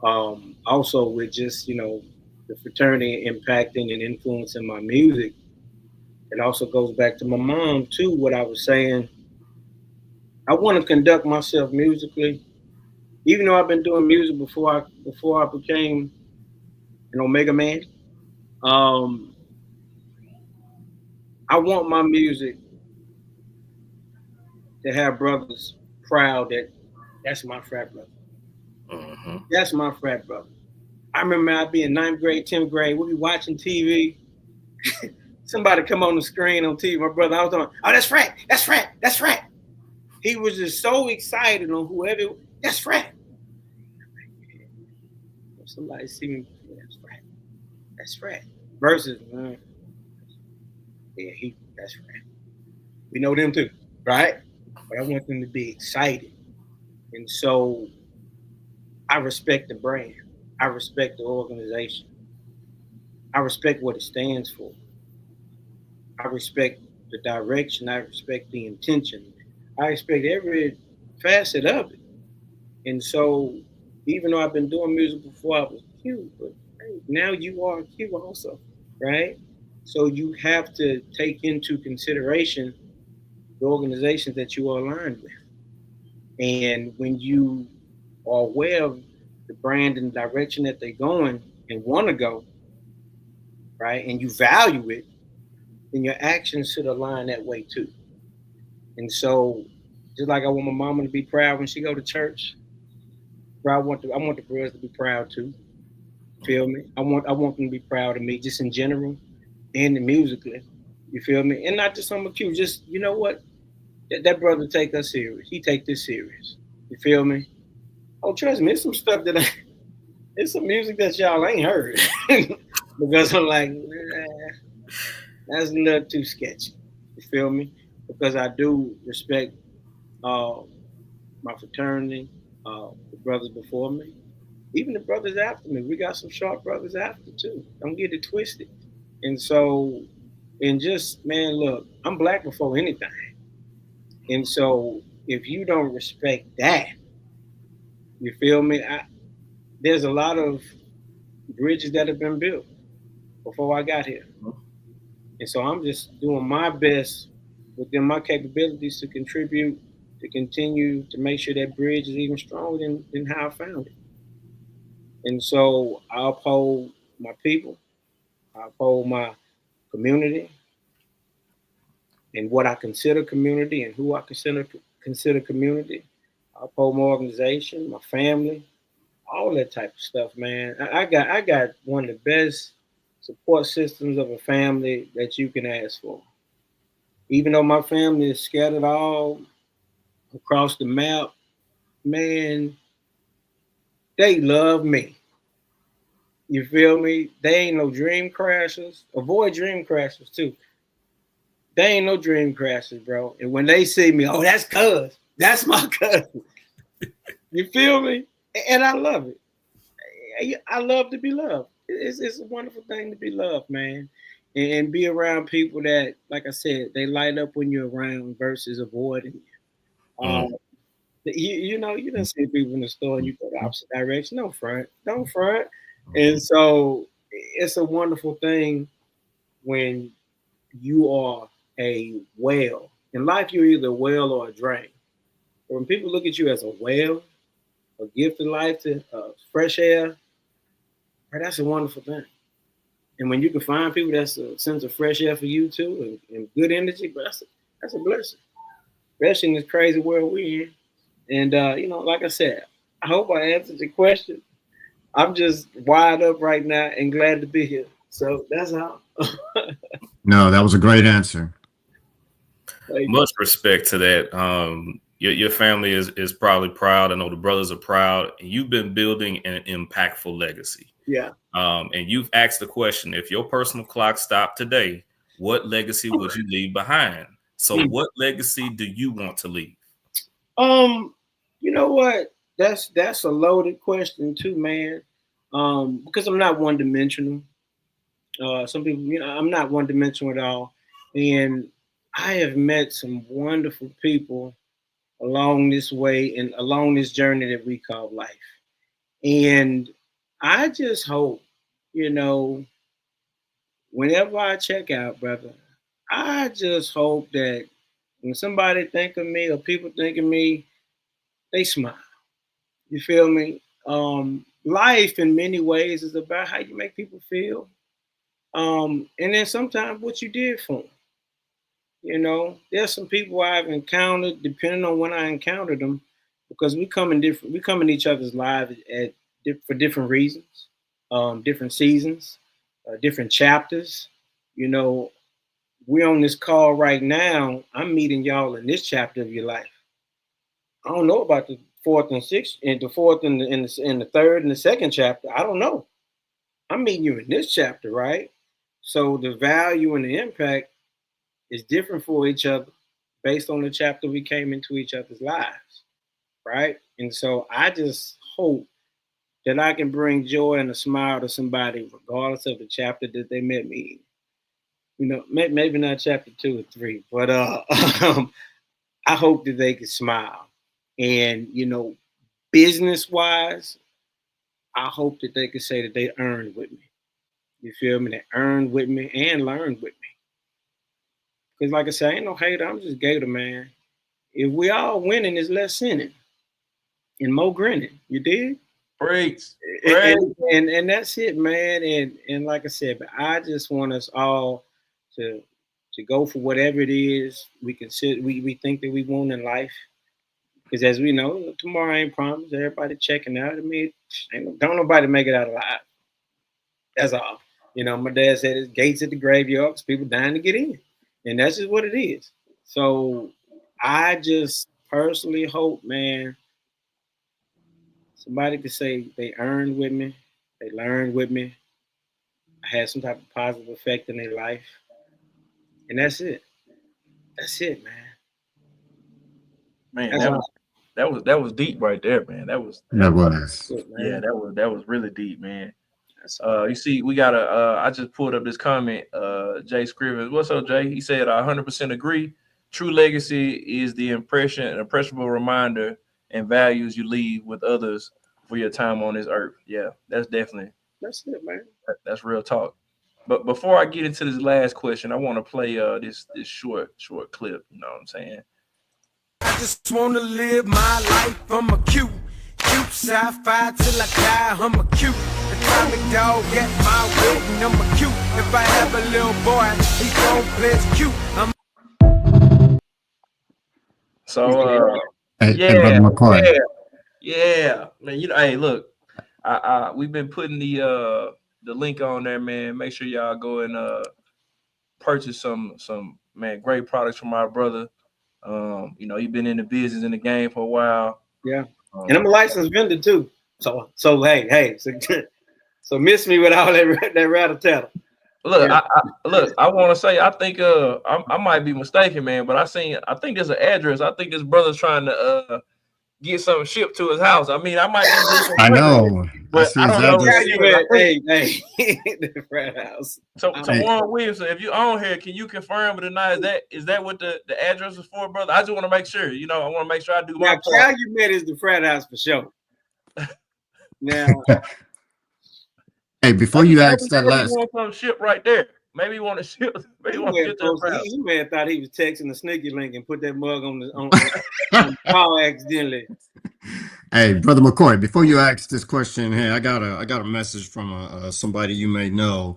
also with just, you know, the fraternity impacting and influencing my music, it also goes back to my mom too, what I was saying. I want to conduct myself musically, even though I've been doing music before I became an Omega man. I want my music to have brothers proud that that's my frat brother. Mm-hmm. That's my frat brother. I remember I'd be in 9th grade, 10th grade, we'd be watching TV. Somebody come on the screen on TV. My brother, I was on, oh, that's frat, that's frat, that's frat. He was just so excited on whoever, that's frat. Somebody see me, that's frat. Versus, that's frat. We know them too, right? But I want them to be excited. And so I respect the brand. I respect the organization. I respect what it stands for. I respect the direction. I respect the intention. I respect every facet of it. And so even though I've been doing music before I was Q, but hey, now you are Q also, right? So you have to take into consideration the organizations that you are aligned with. And when you are aware of the brand and the direction that they're going and want to go, right, and you value it, then your actions should align that way too. And so, just like I want my mama to be proud when she go to church, I want the girls to be proud too. Feel me? I want them to be proud of me, just in general, and musically. You feel me? And not just on my cue. Just, you know what? That brother take us serious. He take this serious. You feel me? Oh, trust me, it's some stuff it's some music that y'all ain't heard. Because I'm like, that's a little too sketchy. You feel me? Because I do respect my fraternity, the brothers before me, even the brothers after me. We got some sharp brothers after too. Don't get it twisted. And so, and just, man, look, I'm black before anything. And so if you don't respect that, you feel me? There's a lot of bridges that have been built before I got here. And so I'm just doing my best within my capabilities to contribute, to continue to make sure that bridge is even stronger than how I found it. And so I uphold my people, I uphold my community, and what I consider community and who I consider community. I uphold my organization, my family, all that type of stuff, man. I got one of the best support systems of a family that you can ask for. Even though my family is scattered all across the map, man, they love me. You feel me? They ain't no dream crashers. Avoid dream crashers too. They ain't no dream crashers, bro. And when they see me, oh, that's cuz. That's my cousin. You feel me? And I love it. I love to be loved. It's a wonderful thing to be loved, man. And be around people that, like I said, they light up when you're around versus avoiding you. You know, you didn't see people in the store and you go the opposite direction. Don't front. And so it's a wonderful thing when you are a well. In life, you're either a well or a drain. But when people look at you as a well, a gift of life to fresh air, right, that's a wonderful thing. And when you can find people that's a sense of fresh air for you too, and good energy, but that's a blessing. Especially in this crazy world we're in. And you know, like I said, I hope I answered your question. I'm just wired up right now and glad to be here. So that's how. No, that was a great answer. Much respect to that. Your family is probably proud. I know the brothers are proud. And you've been building an impactful legacy. Yeah. And you've asked the question, if your personal clock stopped today, what legacy would you leave behind? So what legacy do you want to leave? You know what? That's a loaded question too, man. Because I'm not one dimensional. Some people, you know, I'm not one dimensional at all. And I have met some wonderful people along this way and along this journey that we call life. And I just hope, you know, whenever I check out, brother, I just hope that when somebody think of me or people think of me, they smile. You feel me? Life in many ways is about how you make people feel. And then sometimes what you did for them. You know, there's some people I've encountered, depending on when I encountered them, because we come in each other's lives for different reasons, different seasons, different chapters. You know, we're on this call right now. I'm meeting y'all in this chapter of your life. I don't know about the fourth and sixth, and the fourth and the third and the second chapter. I don't know. I'm meeting you in this chapter, right? So the value and the impact is different for each other based on the chapter we came into each other's lives, right? And so I just hope that I can bring joy and a smile to somebody, regardless of the chapter that they met me in. You know, maybe not chapter 2 or 3, but I hope that they can smile. And, you know, business-wise, I hope that they could say that they earned with me. You feel me? They earned with me and learned with me. Because like I said, I ain't no hater. I'm just Gator, man. If we all winning, there's less sinning and more grinning. You dig? Breaks. And that's it, man. And like I said, but I just want us all to go for whatever it is we think that we want in life. Because as we know, tomorrow ain't promised. Everybody checking out. I mean, don't nobody make it out alive. That's all. You know, my dad said it's gates at the graveyard because people dying to get in. And that's just what it is. So I just personally hope, man, somebody could say they earned with me, they learned with me, I had some type of positive effect in their life. And that's it. That's it, man. Man, that was deep right there, man. That was It, yeah, that was really deep, man. You see, we got I just pulled up this comment. Jay Scrivens, what's up, Jay? He said, I 100% agree. True legacy is the impressionable reminder and values you leave with others for your time on this earth. Yeah, that's it, man. That's real talk. But before I get into this last question, I want to play this short clip. You know what I'm saying? I just want to live my life. I'm a cute sci-fi till I die. I'm a cute atomic dog at my wedding. I'm a cute. If I have a little boy, he gon' play as cute. So yeah, man. You know, hey, look, we've been putting the link on there, man. Make sure y'all go and purchase some man great products from our brother. You know, he's been in the business in the game for a while. Yeah, and I'm a licensed vendor too. So hey, so miss me with all that rattle tattle. Look, Yeah. I want to say, I think I might be mistaken, man, but I think there's an address. I think this brother's trying to get something shipped to his house. I mean, I might be I misinterpreting, know. I but see I his don't know who address. it is. I think Hey, the frat house. so. Hey, Warren Williamson, if you on here, can you confirm it or not? Is that what the address is for, brother? I just want to make sure. You know, I want to make sure I do my Now, part. Calumet is the frat house for sure. Now, hey, before you ask that Maybe you last, want some ship right there. Maybe you want to ship. Maybe you want to get to the crowd. he may have thought he was texting the sneaky link and put that mug on the call accidentally. hey, brother McCoy, before you ask this question, hey, I got a message from somebody you may know.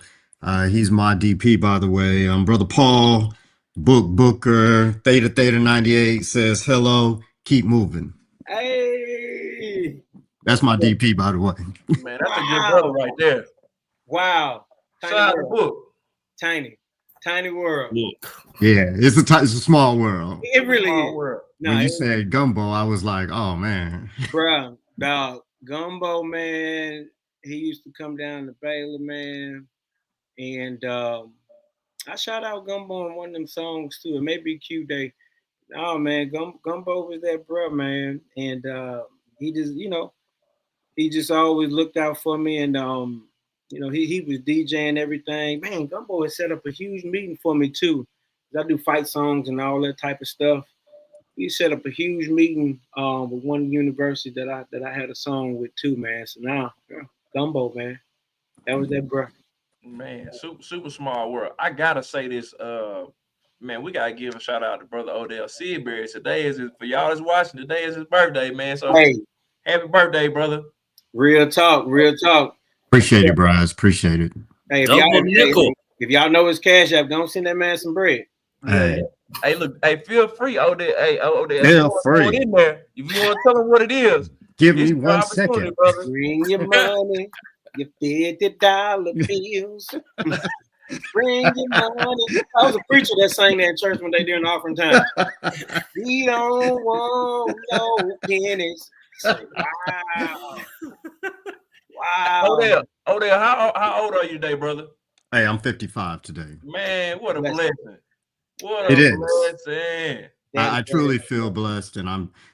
He's my DP, by the way. Brother Paul, Booker, Theta 98 says hello. Keep moving. Hey, That's my DP, by the way. Man, that's a good brother right there. Wow. Shout out to Book. Tiny world. Look, Yeah, it's a small world. It really Small is. world. No, When you said gumbo, I was like, oh man. bro, dog, Gumbo, man, he used to come down to Baylor, man, and I shout out Gumbo in one of them songs too. It may be Q Day. Oh man, Gumbo was that bro, man, and he just, he just always looked out for me, and he was DJing everything. Man, Gumbo had set up a huge meeting for me too. I do fight songs and all that type of stuff. He set up a huge meeting with one university that I had a song with too, man. So now, Gumbo, man, that was that bro. Man, super small world. I gotta say this, man, we gotta give a shout out to brother Odell Seabury. Today is for y'all that's watching. Today is his birthday, man. So Hey, happy birthday, brother. real talk, real talk. Appreciate it, Bryce. Appreciate it. Hey, double nickel. if y'all know his cash app, don't send that man some bread. Hey, Hey, look, hey, feel free, Odell. Hey, Odell, if feel you want to throw free. it in there, if you want to tell him what it is, Give this me is your 1 opportunity, second. brother. Bring your money, your $50 bills. Bring your money. I was a preacher that sang that in church one day during offering time. We don't want no pennies. Wow. Wow. Odell, how old are you today, brother? Hey, I'm 55 today. Man, what a Bless blessing. What It a is. blessing. I truly feel blessed, and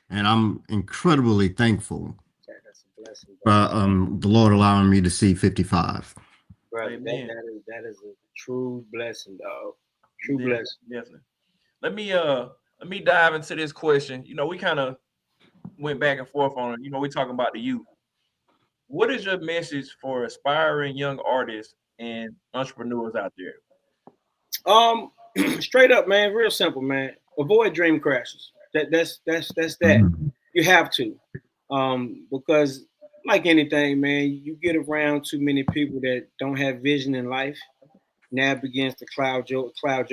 I'm incredibly thankful That's a blessing, for the Lord allowing me to see 55. brother. Amen. That is a true blessing, dog. True Definitely, blessing. definitely. Let me dive into this question. You know, we kind of went back and forth on it. You know, we're talking about the youth. What is your message for aspiring young artists and entrepreneurs out there? Straight up, man. Real simple, man. Avoid dream crashes. That's that. Mhm. You have to, because like anything, man, you get around too many people that don't have vision in life. Now it begins to cloud your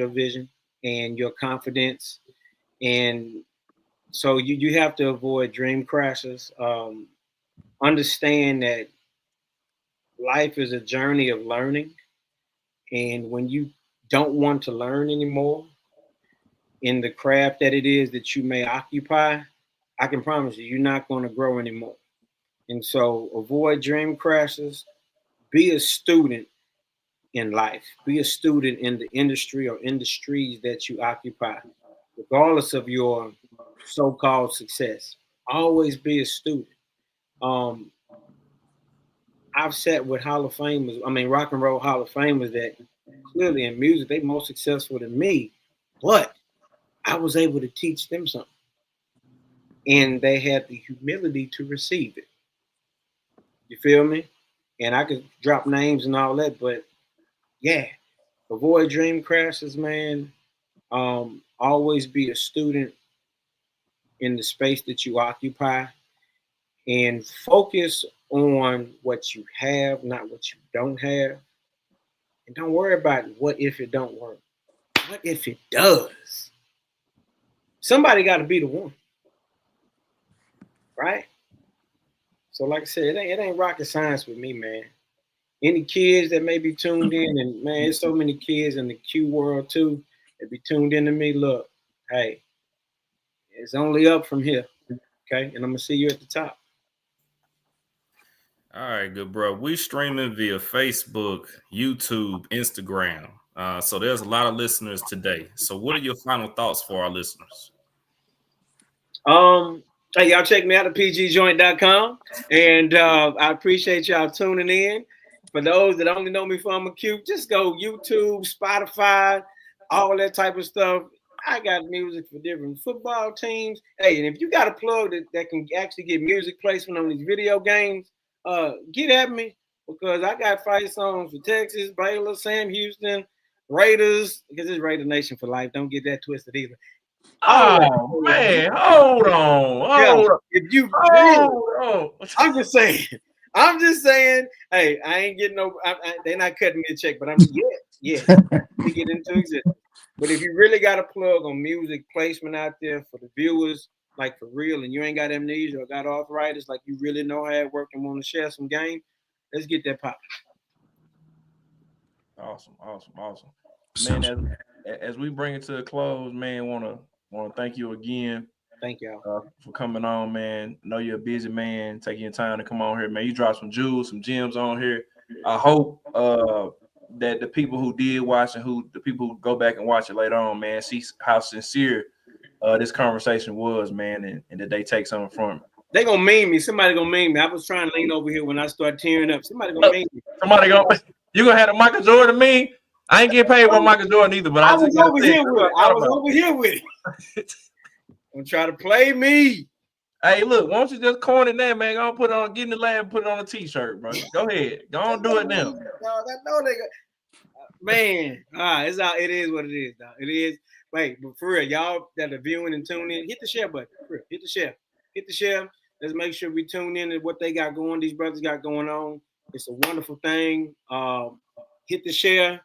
vision and your confidence, and so you have to avoid dream crashes. Understand that life is a journey of learning, and when you don't want to learn anymore in the craft that it is that you may occupy, I can promise you, you're not going to grow anymore. And so avoid dream crashes. Be a student in life. Be a student in the industry or industries that you occupy, regardless of your so-called success. Always be a student. Um, I've sat with Hall of Famers, Rock and Roll Hall of Famers that clearly in music, they more successful than me, but I was able to teach them something. And they had the humility to receive it. You feel me? And I could drop names and all that, but yeah, avoid dream crashes, man. Always be a student in the space that you occupy and focus on what you have, not what you don't have. And don't worry about what if it don't work. What if it does? Somebody got to be the one, right? So, like I said, it ain't rocket science with me, man. Any kids that may be tuned in, and man, there's so many kids in the Q world too that be tuned in to me. Look, hey, it's only up from here, okay? And I'm gonna see you at the top. All right, good bro. We streaming via Facebook, YouTube, Instagram. So there's a lot of listeners today. So what are your final thoughts for our listeners? Hey, y'all check me out at pgjoint.com. And I appreciate y'all tuning in. For those that only know me from a cube, just go YouTube, Spotify, all that type of stuff. I got music for different football teams. Hey, and if you got a plug that can actually get music placement on these video games, get at me, because I got fight songs for Texas, Baylor, Sam Houston, Raiders, because it's Raider Nation for life. Don't get that twisted either. Oh man, hold on. If you really, I'm just saying, hey, I ain't getting no, they're not cutting me a check, but I'm to get into existence. But if you really got a plug on music placement out there for the viewers, like for real, and you ain't got amnesia or got arthritis, like you really know how it works and want to share some game, let's get that pop. Awesome. Man, as we bring it to a close, man, want to thank you again. Thank y'all for coming on, man. I know you're a busy man, taking your time to come on here, man. You dropped some jewels, some gems on here. I hope that the people who did watch and the people who go back and watch it later on, man, see how sincere this conversation was, man, and that they take something from it. They gonna meme me. Somebody gonna meme me. I was trying to lean over here when I started tearing up. Somebody gonna meme me. You gonna have a Michael Jordan meme? I ain't getting paid by Michael Jordan either, but I was over here with it. Don't try to play me. Hey, look, why don't you just coin it now, man? Go on, put it on, get in the lab and put it on a t-shirt, bro. Go ahead. Go on, do it now. Man, it's out. It is what it is, dog. It is. Wait, but for real, y'all that are viewing and tuning in, hit the share button. For real, hit the share. Let's make sure we tune in to what they got going. These brothers got going on. It's a wonderful thing. Hit the share,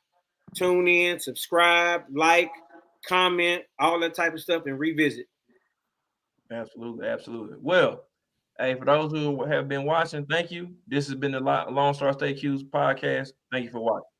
tune in, subscribe, like, comment, all that type of stuff, and revisit. Absolutely. Well, hey, for those who have been watching, thank you. This has been the Lone Star State Q's podcast. Thank you for watching.